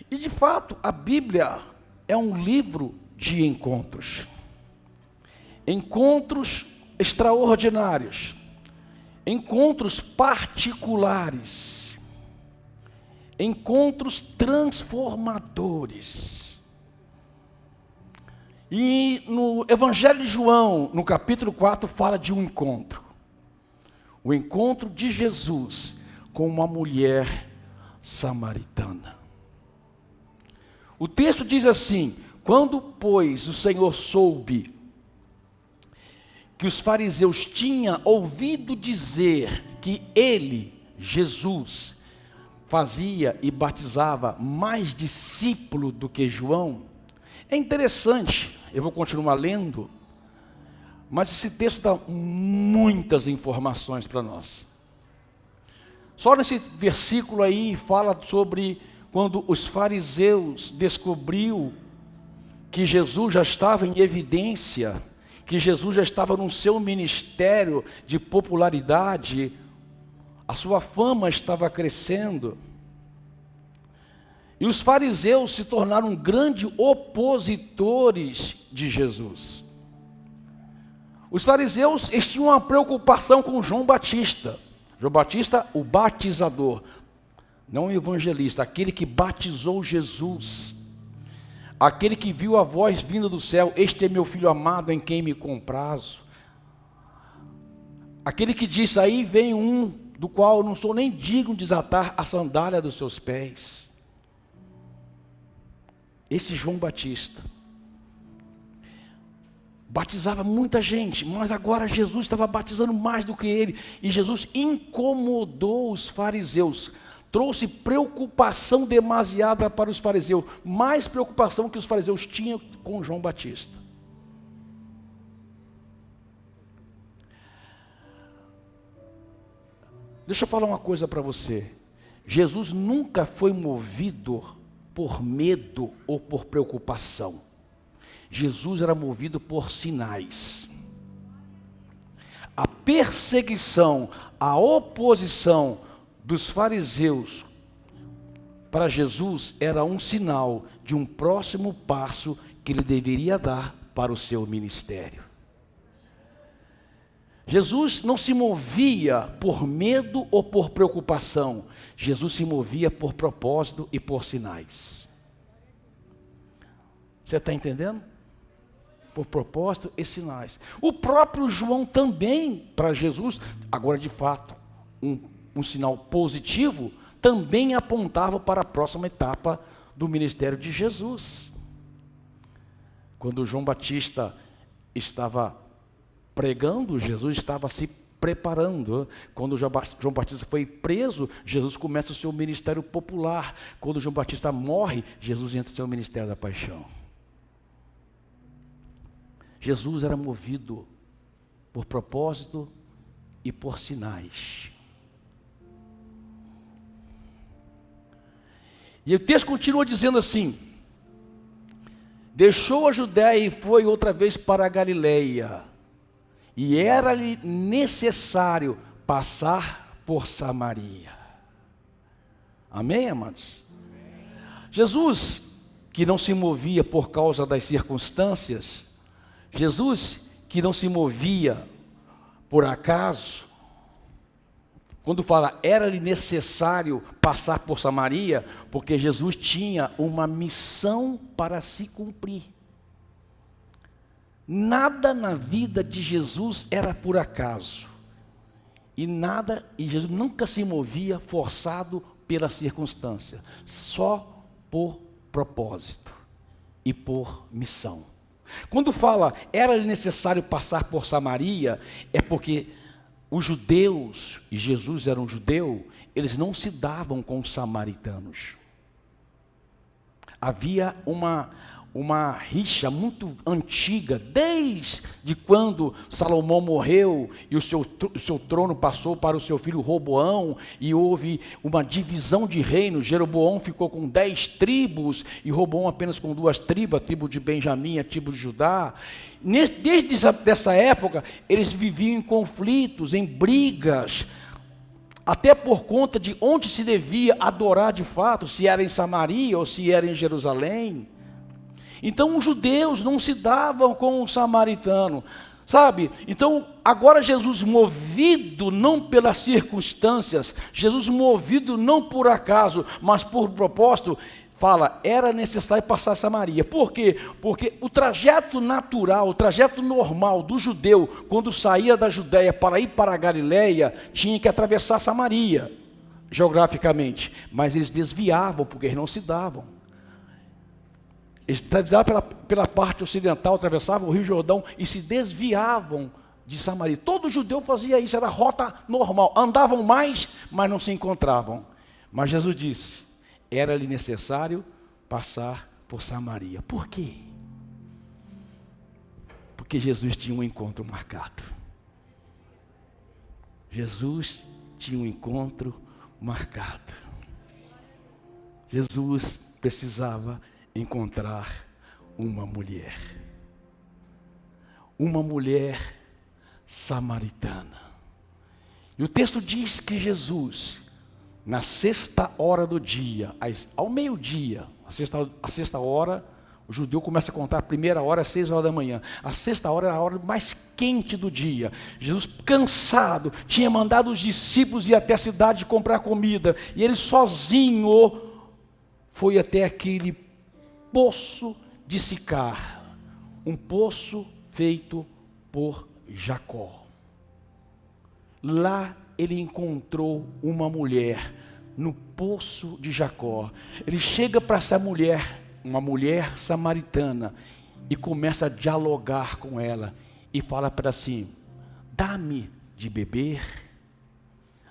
E de fato, a Bíblia é um livro de encontros. Encontros extraordinários, encontros particulares, encontros transformadores. E no Evangelho de João, no capítulo 4, fala de um encontro. O encontro de Jesus com uma mulher samaritana. O texto diz assim: quando, pois, o Senhor soube que os fariseus tinham ouvido dizer que ele, Jesus, fazia e batizava mais discípulo do que João. É interessante, eu vou continuar lendo, mas esse texto dá muitas informações para nós. Só nesse versículo aí fala sobre quando os fariseus descobriu que Jesus já estava em evidência, que Jesus já estava no seu ministério de popularidade, a sua fama estava crescendo. E os fariseus se tornaram grandes opositores de Jesus. Os fariseus tinham uma preocupação com João Batista. João Batista, o batizador, não o evangelista, aquele que batizou Jesus. Aquele que viu a voz vinda do céu: este é meu filho amado em quem me comprazo. Aquele que disse: aí vem um do qual eu não sou nem digno de desatar a sandália dos seus pés. Esse João Batista batizava muita gente, mas agora Jesus estava batizando mais do que ele. E Jesus incomodou os fariseus. Trouxe preocupação demasiada para os fariseus, mais preocupação que os fariseus tinham com João Batista. Deixa eu falar uma coisa para você. Jesus nunca foi movido por medo ou por preocupação. Jesus era movido por sinais. A perseguição, a oposição dos fariseus para Jesus era um sinal de um próximo passo que ele deveria dar para o seu ministério. Jesus não se movia por medo ou por preocupação. Jesus se movia por propósito e por sinais. Você está entendendo? Por propósito e sinais. O próprio João também, para Jesus, agora de fato, um sinal positivo, também apontava para a próxima etapa do ministério de Jesus. Quando João Batista estava pregando, Jesus estava se preparando. Quando João Batista foi preso, Jesus começa o seu ministério popular. Quando João Batista morre, Jesus entra no seu ministério da paixão. Jesus era movido por propósito e por sinais. E o texto continua dizendo assim: deixou a Judéia e foi outra vez para a Galileia, e era-lhe necessário passar por Samaria. Amém, amados? Jesus, que não se movia por causa das circunstâncias, Jesus, que não se movia por acaso, quando fala era-lhe necessário passar por Samaria, porque Jesus tinha uma missão para se cumprir. Nada na vida de Jesus era por acaso. E Jesus nunca se movia forçado pela circunstância, só por propósito e por missão. Quando fala era-lhe necessário passar por Samaria, é porque os judeus, e Jesus era um judeu, eles não se davam com os samaritanos. Havia uma rixa muito antiga, desde quando Salomão morreu e o seu trono passou para o seu filho Roboão, e houve uma divisão de reino. Jeroboão ficou com 10 tribos, e Roboão apenas com 2 tribos, a tribo de Benjamim e a tribo de Judá. Desde essa época, eles viviam em conflitos, em brigas. até por conta de onde se devia adorar de fato, se era em Samaria ou se era em Jerusalém. Então os judeus não se davam com o samaritano, sabe? Então agora Jesus, movido não pelas circunstâncias, Jesus movido não por acaso, mas por propósito, fala, era necessário passar Samaria. Por quê? Porque o trajeto natural, o trajeto normal do judeu, quando saía da Judéia para ir para a Galileia, tinha que atravessar Samaria, geograficamente. Mas eles desviavam, porque eles não se davam. Eles desviavam pela parte ocidental, atravessavam o Rio Jordão e se desviavam de Samaria. Todo judeu fazia isso, era rota normal. Andavam mais, mas não se encontravam. Mas Jesus disse, era-lhe necessário passar por Samaria. Por quê? Porque Jesus tinha um encontro marcado. Jesus tinha um encontro marcado. Jesus precisava encontrar uma mulher samaritana. E o texto diz que Jesus, na sexta hora do dia, ao meio-dia, a sexta hora, o judeu começa a contar a primeira hora às 6 horas da manhã. A sexta hora era a hora mais quente do dia. Jesus, cansado, tinha mandado os discípulos ir até a cidade comprar comida, e ele sozinho foi até aquele poço de Sicar, um poço feito por Jacó. Lá ele encontrou uma mulher, no poço de Jacó. Ele chega para essa mulher, uma mulher samaritana, e começa a dialogar com ela, e fala para ela assim, dá-me de beber.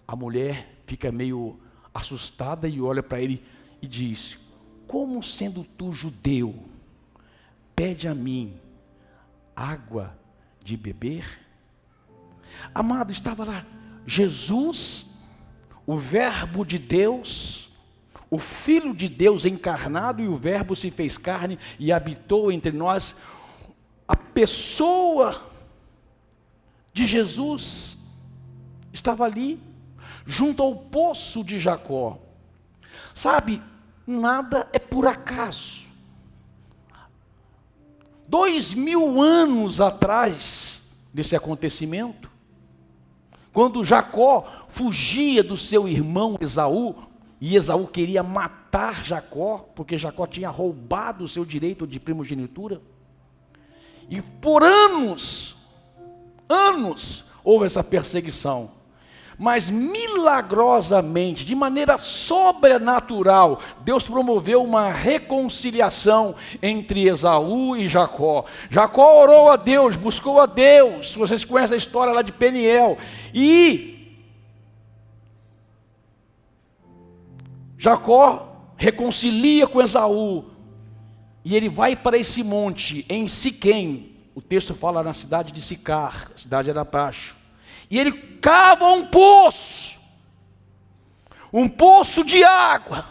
A mulher fica meio assustada e olha para ele e diz, como sendo tu judeu, pede a mim água de beber? Amado, estava lá Jesus, o verbo de Deus, o Filho de Deus encarnado, e o verbo se fez carne e habitou entre nós. A pessoa de Jesus estava ali, junto ao poço de Jacó. Sabe, nada é por acaso. 2000 anos atrás desse acontecimento, quando Jacó fugia do seu irmão Esaú, e Esaú queria matar Jacó, porque Jacó tinha roubado o seu direito de primogenitura, e por anos, houve essa perseguição. Mas milagrosamente, de maneira sobrenatural, Deus promoveu uma reconciliação entre Esaú e Jacó. Jacó orou a Deus, buscou a Deus. Vocês conhecem a história lá de Peniel. E Jacó reconcilia com Esaú. E ele vai para esse monte, em Siquém. O texto fala na cidade de Sicar, a cidade era abaixo. E ele cava um poço de água,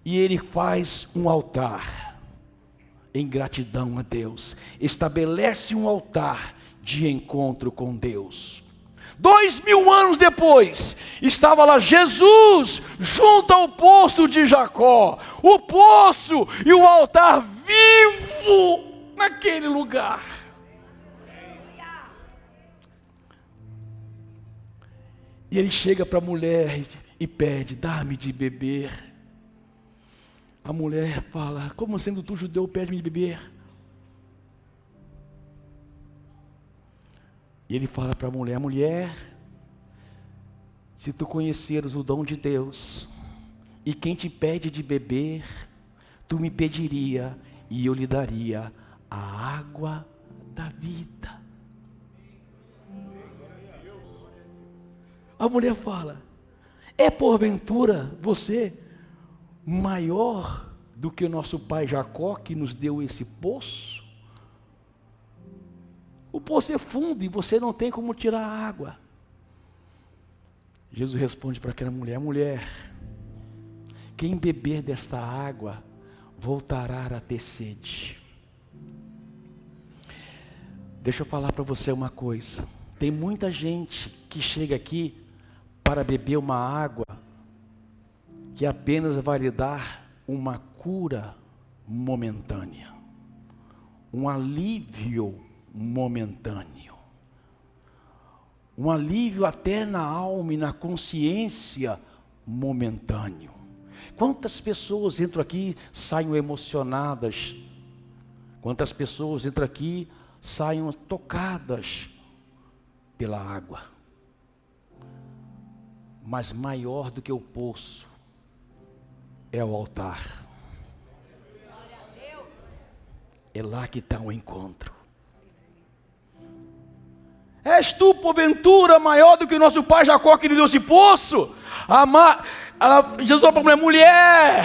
e ele faz um altar, em gratidão a Deus, estabelece um altar de encontro com Deus. 2000 anos depois, estava lá Jesus, junto ao poço de Jacó, o poço e o altar vivo naquele lugar. E ele chega para a mulher e pede, dá-me de beber. A mulher fala, como sendo tu judeu, pede-me de beber. E ele fala para a mulher, se tu conheceres o dom de Deus, e quem te pede de beber, tu me pediria, e eu lhe daria a água da vida. A mulher fala, é porventura você maior do que o nosso pai Jacó, que nos deu esse poço? O poço é fundo e você não tem como tirar a água. Jesus responde para aquela mulher, mulher, quem beber desta água voltará a ter sede. Deixa eu falar para você uma coisa, tem muita gente que chega aqui para beber uma água que apenas vai lhe dar uma cura momentânea, um alívio momentâneo, um alívio até na alma e na consciência momentâneo. Quantas pessoas entram aqui, saem emocionadas? Quantas pessoas entram aqui, saem tocadas pela água? Mas maior do que o poço é o altar. É lá que está o encontro. És tu, porventura, maior do que o nosso pai Jacó, que lhe deu esse poço? Jesus falou para a mulher: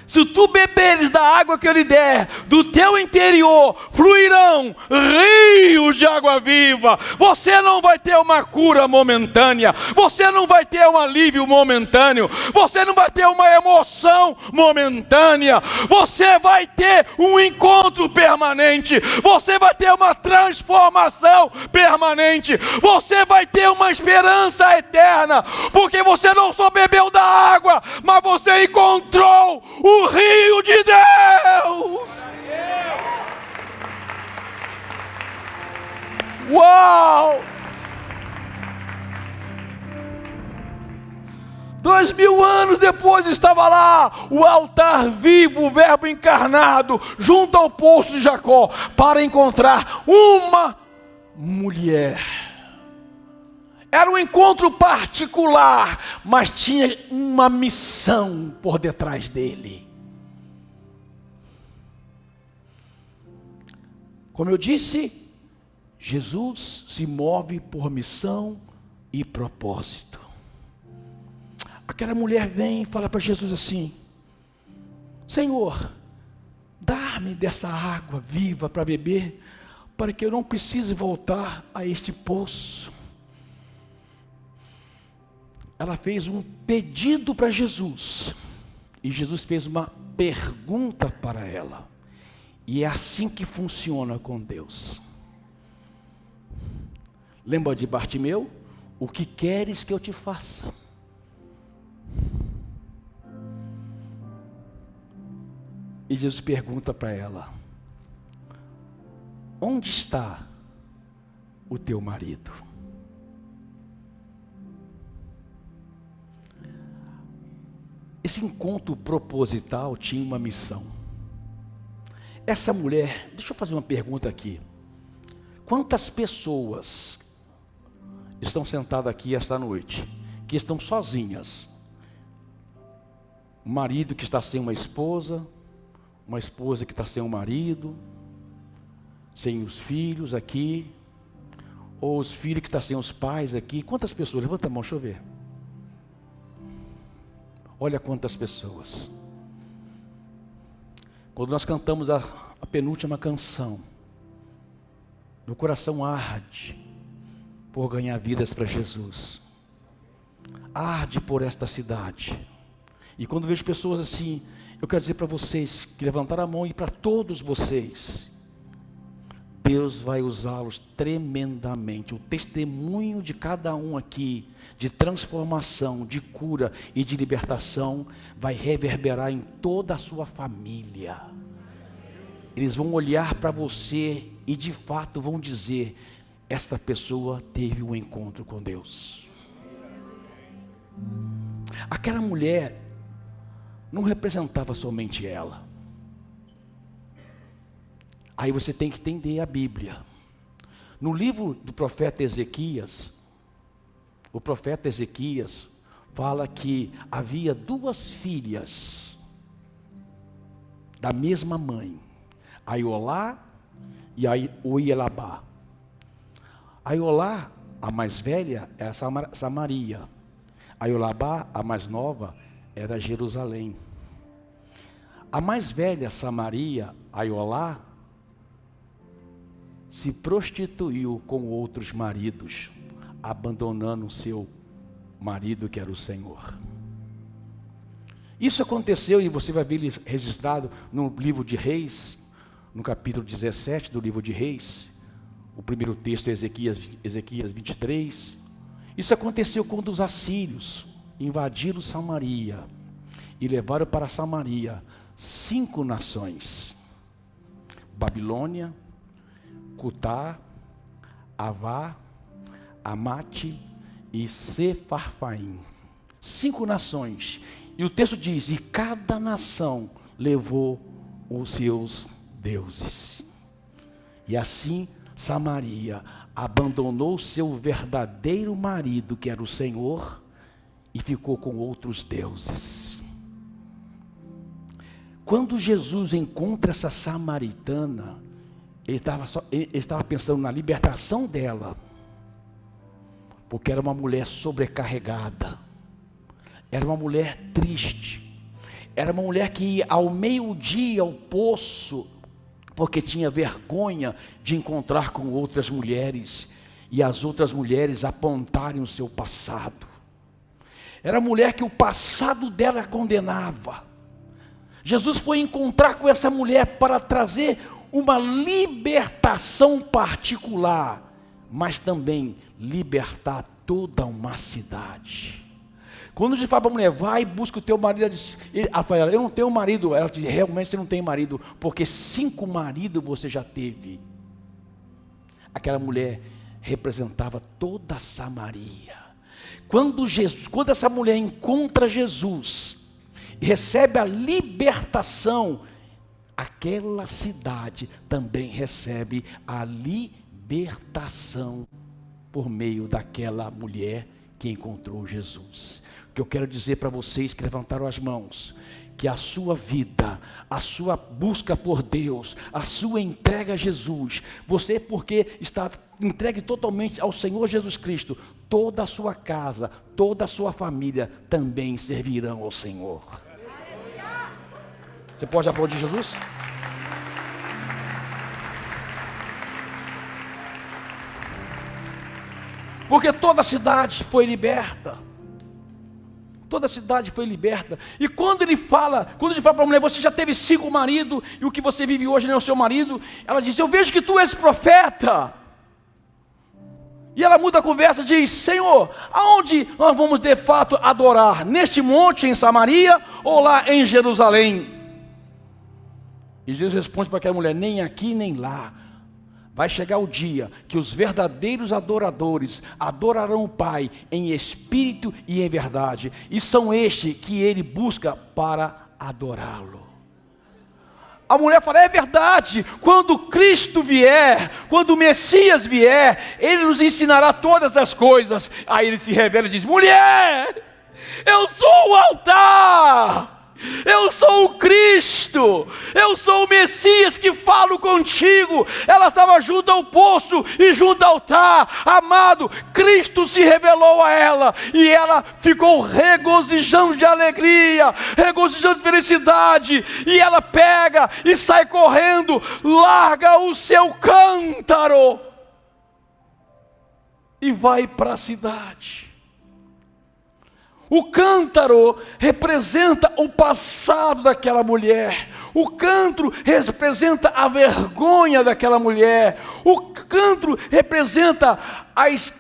se tu beberes da água que eu lhe der, do teu interior fluirão rios de água viva. Você não vai ter uma cura momentânea, você não vai ter um alívio momentâneo, você não vai ter uma emoção momentânea, você vai ter um encontro permanente, você vai ter uma transformação permanente, você vai ter uma esperança eterna, porque você não só bebeu da água, mas você encontrou o rio de Deus. Uau! 2000 anos depois estava lá o altar vivo, o verbo encarnado, junto ao poço de Jacó, para encontrar uma mulher. Era um encontro particular, mas tinha uma missão por detrás dele. Como eu disse, Jesus se move por missão e propósito. Aquela mulher vem e fala para Jesus assim: Senhor, dá-me dessa água viva para beber, para que eu não precise voltar a este poço. Ela fez um pedido para Jesus, e Jesus fez uma pergunta para ela. E é assim que funciona com Deus. Lembra de Bartimeu? O que queres que eu te faça? E Jesus pergunta para ela: onde está o teu marido? Esse encontro proposital tinha uma missão. Essa mulher, deixa eu fazer uma pergunta aqui. Quantas pessoas estão sentadas aqui esta noite, que estão sozinhas? Um marido que está sem uma esposa que está sem um marido, sem os filhos aqui, ou os filhos que estão sem os pais aqui. Quantas pessoas? Levanta a mão, deixa eu ver. Olha quantas pessoas. Quando nós cantamos a penúltima canção, meu coração arde por ganhar vidas para Jesus, arde por esta cidade. E quando vejo pessoas assim, eu quero dizer para vocês que levantaram a mão, e para todos vocês, Deus vai usá-los tremendamente. O testemunho de cada um aqui, de transformação, de cura e de libertação, vai reverberar em toda a sua família. Eles vão olhar para você e de fato vão dizer: esta pessoa teve um encontro com Deus. Aquela mulher não representava somente ela. Aí você tem que entender a Bíblia. No livro do profeta Ezequias, o profeta Ezequias fala que havia duas filhas da mesma mãe, Aiolá e Oielabá. Aiolá, a mais velha, é a Samaria. Aiolabá, a mais nova, era Jerusalém. A mais velha, Samaria, Aiolá, se prostituiu com outros maridos, abandonando o seu marido, que era o Senhor. Isso aconteceu, e você vai ver registrado no livro de Reis, no capítulo 17 do livro de Reis. O primeiro texto é Ezequias 23, Isso aconteceu quando os assírios invadiram Samaria e levaram para Samaria 5 nações: Babilônia, Cutá, Avá, Amate e Sefarfaim. 5 nações. E o texto diz: e cada nação levou os seus deuses. E assim Samaria abandonou seu verdadeiro marido, que era o Senhor, e ficou com outros deuses. Quando Jesus encontra essa samaritana, ele estava pensando na libertação dela, porque era uma mulher sobrecarregada, era uma mulher triste, era uma mulher que ia ao meio-dia ao poço, porque tinha vergonha de encontrar com outras mulheres, e as outras mulheres apontarem o seu passado. Era a mulher que o passado dela condenava. Jesus foi encontrar com essa mulher para trazer uma libertação particular, mas também libertar toda uma cidade. Quando Jesus fala para a mulher: vai e busca o teu marido, ela fala: eu não tenho marido. Ela diz: realmente você não tem marido, porque 5 maridos você já teve. Aquela mulher representava toda a Samaria. Quando essa mulher encontra Jesus, recebe a libertação, aquela cidade também recebe a libertação por meio daquela mulher que encontrou Jesus. O que eu quero dizer para vocês que levantaram as mãos, que a sua vida, a sua busca por Deus, a sua entrega a Jesus, você, porque está entregue totalmente ao Senhor Jesus Cristo, toda a sua casa, toda a sua família também servirão ao Senhor. Você pode aplaudir Jesus? Porque toda a cidade foi liberta. Toda a cidade foi liberta. E quando ele fala para a mulher: você já teve 5 maridos, e o que você vive hoje não é o seu marido, ela diz: eu vejo que tu és profeta. E ela muda a conversa e diz: Senhor, aonde nós vamos de fato adorar? Neste monte em Samaria ou lá em Jerusalém? E Jesus responde para aquela mulher: nem aqui nem lá. Vai chegar o dia que os verdadeiros adoradores adorarão o Pai em espírito e em verdade, e são estes que ele busca para adorá-lo. A mulher fala: é verdade, quando Cristo vier, quando o Messias vier, ele nos ensinará todas as coisas. Aí ele se revela e diz: mulher, eu sou o altar, eu sou o Cristo, eu sou o Messias que falo contigo. Ela estava junto ao poço e junto ao altar. Amado, Cristo se revelou a ela, e ela ficou regozijando de alegria, regozijando de felicidade. E ela pega e sai correndo, larga o seu cântaro e vai para a cidade. O cântaro representa o passado daquela mulher. O cântaro representa a vergonha daquela mulher. O cântaro representa as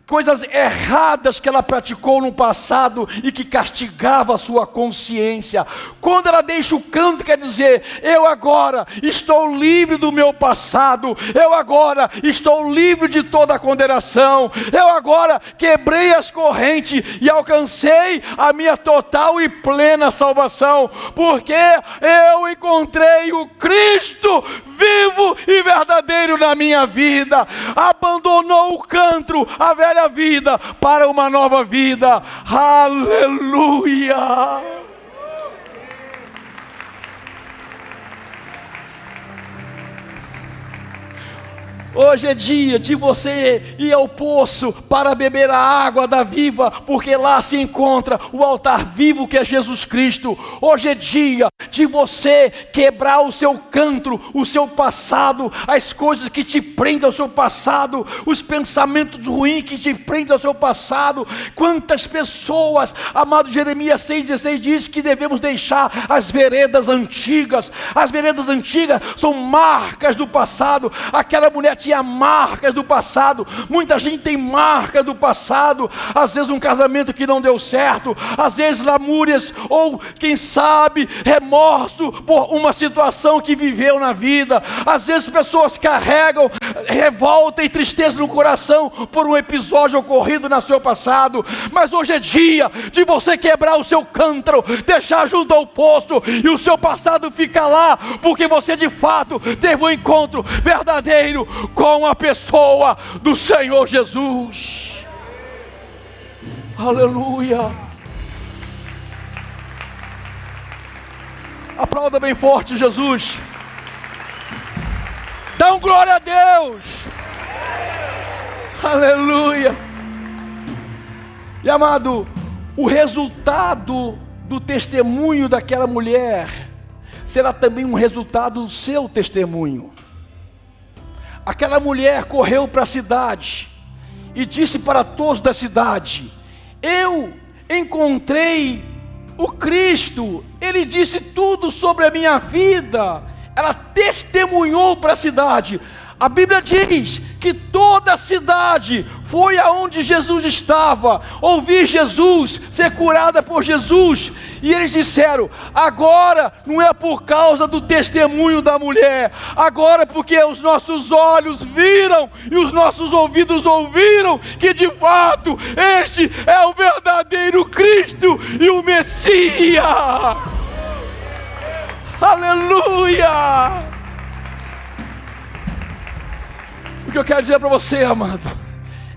coisas erradas que ela praticou no passado e que castigava a sua consciência. Quando ela deixa o canto, quer dizer: eu agora estou livre do meu passado, eu agora estou livre de toda a condenação, eu agora quebrei as correntes e alcancei a minha total e plena salvação, porque eu encontrei o Cristo vivo e verdadeiro na minha vida. Abandonou o cântaro, a velha vida, para uma nova vida. Aleluia! Hoje é dia de você ir ao poço para beber a água da viva, porque lá se encontra o altar vivo que é Jesus Cristo. Hoje é dia de você quebrar o seu cântaro, o seu passado, as coisas que te prendem ao seu passado, os pensamentos ruins que te prendem ao seu passado. Quantas pessoas, amado, Jeremias 6,16 diz que devemos deixar as veredas antigas. As veredas antigas são marcas do passado. Aquela mulher tinha marcas do passado. Muita gente tem marca do passado. Às vezes um casamento que não deu certo, às vezes lamúrias, ou quem sabe remorso por uma situação que viveu na vida. Às vezes pessoas carregam revolta e tristeza no coração por um episódio ocorrido no seu passado. Mas hoje é dia de você quebrar o seu cântaro, deixar junto ao poço, e o seu passado fica lá, porque você de fato teve um encontro verdadeiro com a pessoa do Senhor Jesus. Aleluia. Aplauda bem forte Jesus. Dá um glória a Deus. Aleluia. E amado, o resultado do testemunho daquela mulher será também um resultado do seu testemunho. Aquela mulher correu para a cidade e disse para todos da cidade: eu encontrei o Cristo, ele disse tudo sobre a minha vida. Ela testemunhou para a cidade. A Bíblia diz que toda a cidade foi aonde Jesus estava, ouvir Jesus, ser curada por Jesus. E eles disseram: agora não é por causa do testemunho da mulher, agora porque os nossos olhos viram e os nossos ouvidos ouviram que de fato este é o verdadeiro Cristo e o Messias. Aleluia! O que eu quero dizer para você, amado,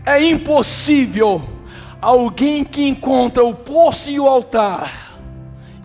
é impossível alguém que encontra o poço e o altar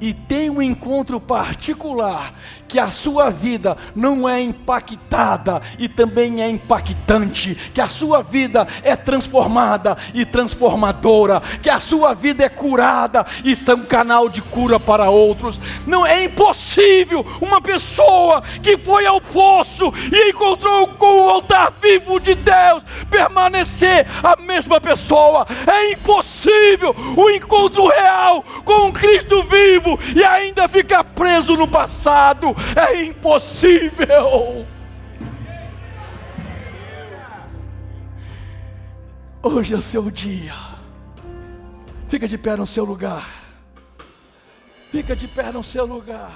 e tem um encontro particular, que a sua vida não é impactada e também é impactante, que a sua vida é transformada e transformadora, que a sua vida é curada e é um canal de cura para outros. Não é impossível uma pessoa que foi ao poço e encontrou com o altar vivo de Deus permanecer a mesma pessoa. É impossível o encontro real com o Cristo vivo e ainda ficar preso no passado. É impossível. Hoje é o seu dia. Fica de pé no seu lugar. Fica de pé no seu lugar.